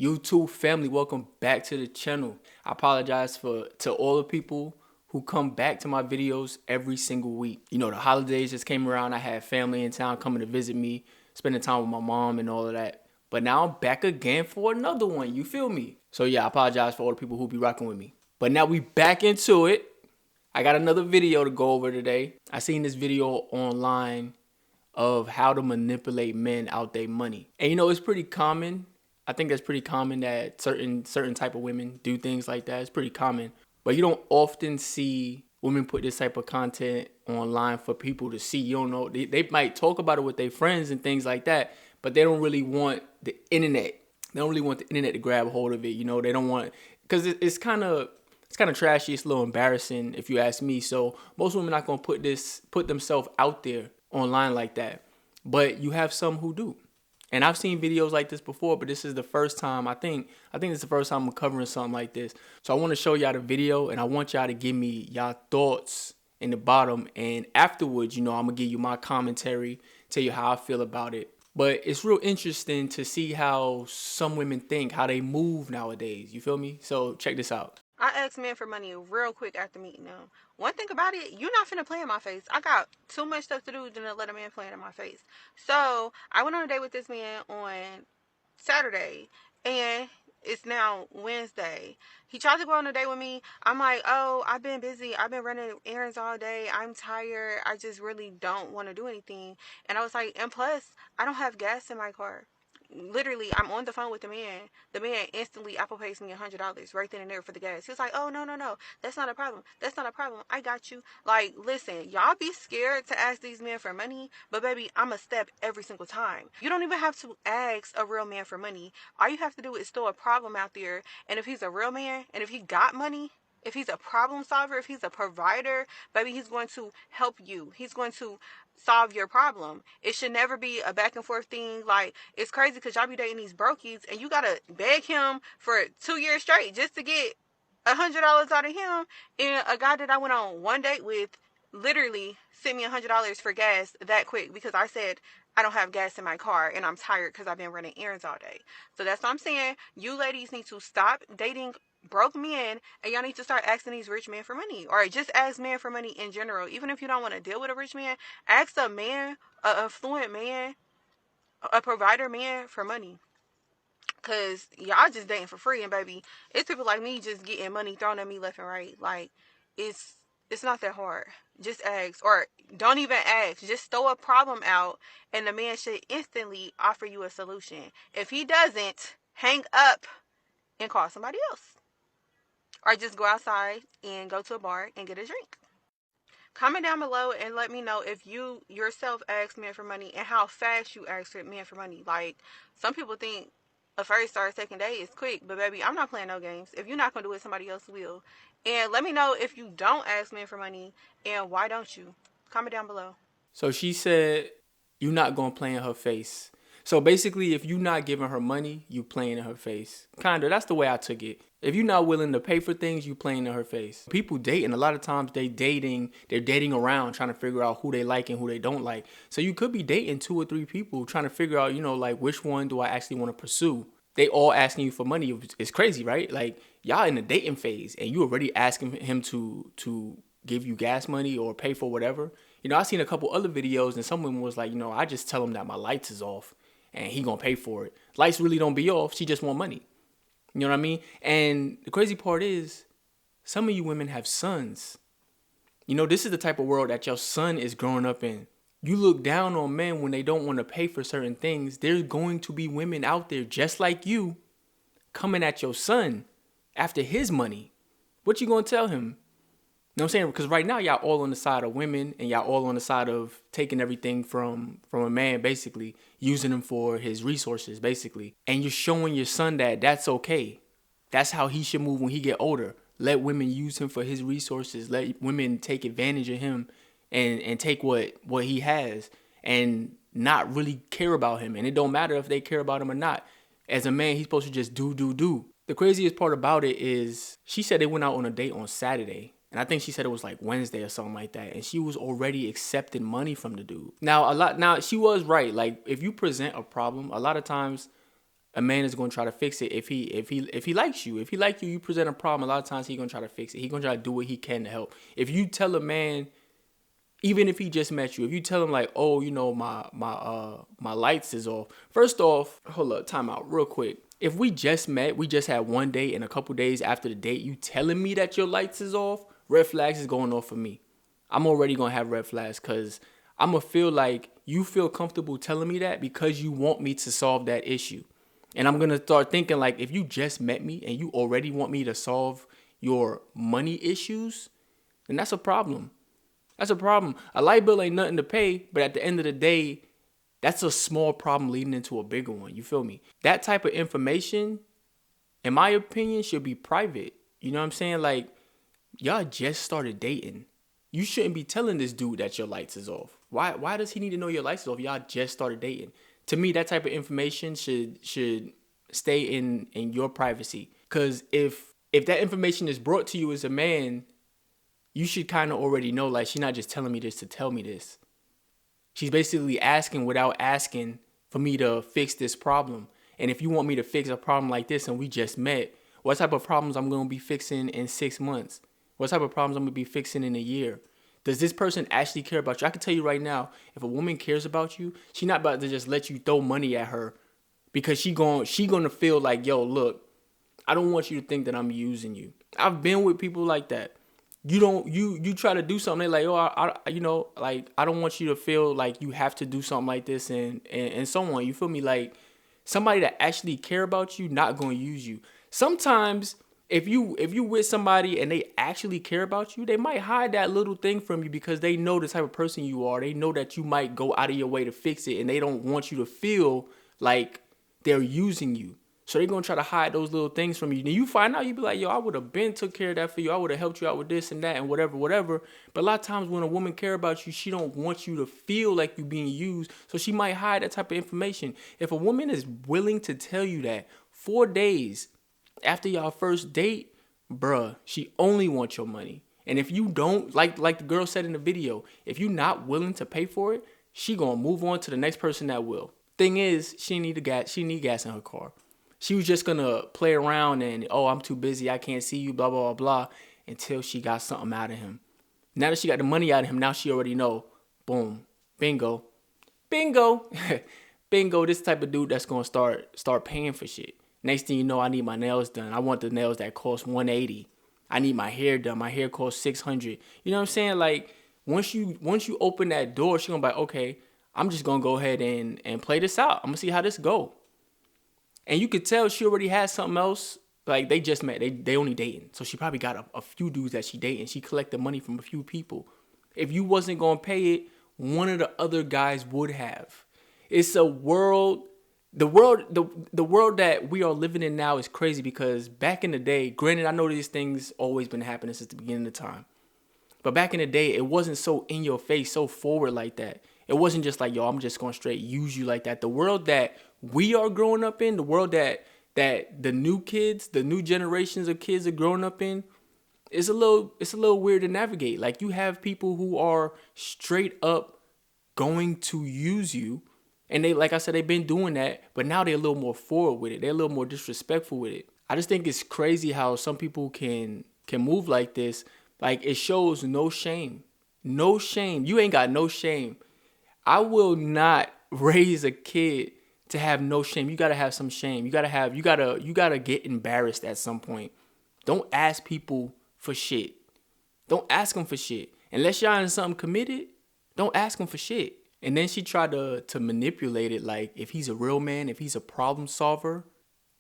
YouTube family, welcome back to the channel. I apologize to all the people who come back to my videos every single week. You know, the holidays just came around. I had family in town coming to visit me, spending time with my mom and all of that. But now I'm back again for another one, you feel me? So yeah, I apologize for all the people who be rocking with me. But now we back into it. I got another video to go over today. I seen this video online of how to manipulate men out their money. And you know, it's pretty common. I think that's pretty common that certain type of women do things like that. It's pretty common. But you don't often see women put this type of content online for people to see. You don't know. They might talk about it with their friends and things like that, but they don't really want the internet. They don't really want the internet to grab a hold of it. You know, they don't want, because it's kind of trashy. It's a little embarrassing if you ask me. So most women are not gonna put themselves out there online like that. But you have some who do. And I've seen videos like this before, but this is the first time, I think this is the first time I'm covering something like this. So I want to show y'all the video, and I want y'all to give me y'all thoughts in the bottom. And afterwards, you know, I'm going to give you my commentary, tell you how I feel about it. But it's real interesting to see how some women think, how they move nowadays. You feel me? So check this out. I asked men for money real quick after meeting them. One thing about it, you're not finna play in my face. I got too much stuff to do than to let a man play in my face. So I went on a date with this man on Saturday, and it's now Wednesday. He tried to go on a date with me. I'm like, oh, I've been busy. I've been running errands all day. I'm tired. I just really don't want to do anything. And I was like, and plus, I don't have gas in my car. Literally, I'm on the phone with the man. The man instantly Apple pays me $100 right then and there for the gas. He was like, oh, no, that's not a problem. That's not a problem. I got you. Like, listen, y'all be scared to ask these men for money, but baby, I'm a step every single time. You don't even have to ask a real man for money. All you have to do is throw a problem out there, and if he's a real man, and if he got money, if he's a problem solver, if he's a provider, baby, he's going to help you. He's going to solve your problem. It should never be a back and forth thing. Like, it's crazy because y'all be dating these brokies and you gotta beg him for 2 years straight just to get $100 out of him. And a guy that I went on one date with literally sent me $100 for gas that quick because I said I don't have gas in my car and I'm tired because I've been running errands all day. So that's what I'm saying. You ladies need to stop dating broke men, and y'all need to start asking these rich men for money, or just ask men for money in general. Even if you don't want to deal with a rich man, ask a man, a affluent man, a provider man for money. Cause y'all just dating for free, and baby, it's people like me just getting money thrown at me left and right. Like, it's not that hard. Just ask, or don't even ask. Just throw a problem out, and the man should instantly offer you a solution. If he doesn't, hang up and call somebody else. Or just go outside and go to a bar and get a drink. Comment down below and let me know if you yourself ask men for money and how fast you ask men for money. Like, some people think a first or a second date is quick, but baby, I'm not playing no games. If you're not going to do it, somebody else will. And let me know if you don't ask men for money and why don't you. Comment down below. So she said, you're not going to play in her face. So basically, if you're not giving her money, you playing in her face. Kinda, that's the way I took it. If you're not willing to pay for things, you playing in her face. People dating, a lot of times they're dating around, trying to figure out who they like and who they don't like. So you could be dating 2 or 3 people, trying to figure out, you know, like, which one do I actually want to pursue? They all asking you for money. It's crazy, right? Like, y'all in the dating phase, and you already asking him to give you gas money or pay for whatever. You know, I seen a couple other videos, and someone was like, you know, I just tell him that my lights is off, and he gonna pay for it. Lights really don't be off. She just want money. You know what I mean? And the crazy part is, some of you women have sons. You know, this is the type of world that your son is growing up in. You look down on men when they don't want to pay for certain things. There's going to be women out there just like you coming at your son after his money. What you gonna tell him? You know what I'm saying? Because right now, y'all all on the side of women, and y'all all on the side of taking everything from a man, basically, using him for his resources, basically. And you're showing your son that that's okay. That's how he should move when he get older. Let women use him for his resources. Let women take advantage of him and take what he has and not really care about him. And it don't matter if they care about him or not. As a man, he's supposed to just do. The craziest part about it is she said they went out on a date on Saturday. And I think she said it was like Wednesday or something like that. And she was already accepting money from the dude. Now she was right. Like, if you present a problem, a lot of times a man is going to try to fix it if he likes you. If he like you, you present a problem. A lot of times he going to try to fix it. He going to try to do what he can to help. If you tell a man, even if he just met you, if you tell him like, oh, my lights is off. First off, hold up, time out real quick. If we just met, we just had one date, and a couple days after the date, you telling me that your lights is off, red flags is going off for me. I'm already going to have red flags because I'm going to feel like you feel comfortable telling me that because you want me to solve that issue. And I'm going to start thinking like, if you just met me and you already want me to solve your money issues, then that's a problem. That's a problem. A light bill ain't nothing to pay, but at the end of the day, that's a small problem leading into a bigger one. You feel me? That type of information, in my opinion, should be private. You know what I'm saying? Like, y'all just started dating. You shouldn't be telling this dude that your lights is off. Why does he need to know your lights is off? Y'all just started dating. To me, that type of information should stay in your privacy. Because if that information is brought to you as a man, you should kind of already know, like, she's not just telling me this to tell me this. She's basically asking without asking for me to fix this problem. And if you want me to fix a problem like this and we just met, what type of problems I'm going to be fixing in 6 months? What type of problems I'm going to be fixing in a year? Does this person actually care about you? I can tell you right now, if a woman cares about you, she's not about to just let you throw money at her because she gonna feel like, yo, look, I don't want you to think that I'm using you. I've been with people like that. You try to do something, they're like, oh, I don't want you to feel like you have to do something like this and so on. You feel me? Like, somebody that actually care about you not going to use you. Sometimes if you with somebody and they actually care about you, they might hide that little thing from you because they know the type of person you are. They know that you might go out of your way to fix it and they don't want you to feel like they're using you. So they're going to try to hide those little things from you. And you find out, you be like, yo, I would have been took care of that for you. I would have helped you out with this and that and whatever. But a lot of times when a woman care about you, she don't want you to feel like you're being used. So she might hide that type of information. If a woman is willing to tell you that 4 days after y'all first date, bruh, she only wants your money. And if you don't, like the girl said in the video, if you're not willing to pay for it, she gonna move on to the next person that will. Thing is, she need gas in her car. She was just gonna play around and, oh, I'm too busy, I can't see you, blah, blah, blah, blah, until she got something out of him. Now that she got the money out of him, now she already know, boom, bingo, bingo, bingo, this type of dude that's gonna start paying for shit. Next thing you know, I need my nails done. I want the nails that cost $180. I need my hair done. My hair costs $600. You know what I'm saying? Like, once you open that door, she's gonna be like, okay, I'm just gonna go ahead and play this out. I'm gonna see how this go. And you could tell she already had something else. Like, they just met. They only dating. So she probably got a few dudes that she dating. She collected money from a few people. If you wasn't going to pay it, one of the other guys would have. It's a world. The world that we are living in now is crazy because back in the day, granted, I know these things always been happening since the beginning of time. But back in the day, it wasn't so in your face, so forward like that. It wasn't just like, yo, I'm just going to straight use you like that. The world that we are growing up in, the world that the new kids, the new generations of kids are growing up in, it's a little weird to navigate. Like, you have people who are straight up going to use you. And they, like I said, they've been doing that, but now they're a little more forward with it. They're a little more disrespectful with it. I just think it's crazy how some people can move like this. Like, it shows no shame. No shame. You ain't got no shame. I will not raise a kid to have no shame. You gotta have some shame. You gotta get embarrassed at some point. Don't ask people for shit. Don't ask them for shit. Unless y'all in something committed, don't ask them for shit. And then she tried to manipulate it like, if he's a real man, if he's a problem solver,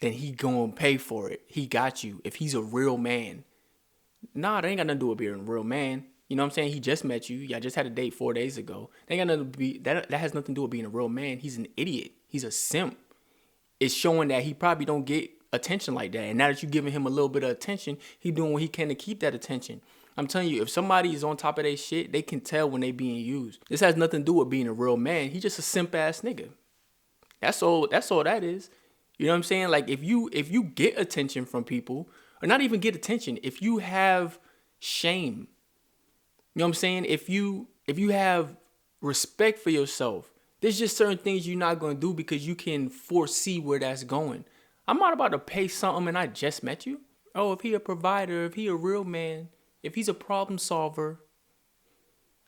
then he gonna pay for it. He got you. If he's a real man. Nah, that ain't got nothing to do with being a real man. You know what I'm saying? He just met you. Y'all just had a date 4 days ago. That ain't got nothing to be, that has nothing to do with being a real man. He's an idiot. He's a simp. It's showing that he probably don't get attention like that. And now that you're giving him a little bit of attention, he doing what he can to keep that attention. I'm telling you, if somebody is on top of their shit, they can tell when they being used. This has nothing to do with being a real man. He's just a simp ass nigga. That's all that is. You know what I'm saying? Like, if you get attention from people, or not even get attention, if you have shame, you know what I'm saying? If you have respect for yourself, There's just certain things you're not going to do because you can foresee where that's going. I'm not about to pay something and I just met you. Oh, if he a provider, if he a real man, if he's a problem solver,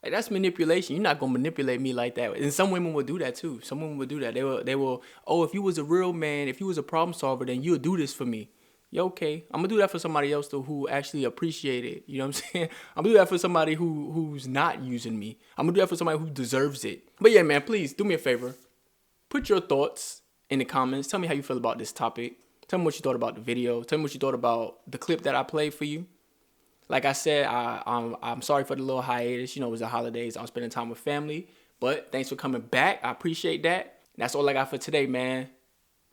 like, that's manipulation. You're not gonna manipulate me like that. And some women will do that too. Some women will do that. They will. Oh, if you was a real man, if you was a problem solver, then you'll do this for me. Yeah, okay. I'm gonna do that for somebody else though who actually appreciate it. You know what I'm saying? I'm gonna do that for somebody who's not using me. I'm gonna do that for somebody who deserves it. But yeah, man, please do me a favor. Put your thoughts in the comments. Tell me how you feel about this topic. Tell me what you thought about the video. Tell me what you thought about the clip that I played for you. Like I said, I'm sorry for the little hiatus. You know, it was the holidays. I was spending time with family. But thanks for coming back. I appreciate that. That's all I got for today, man.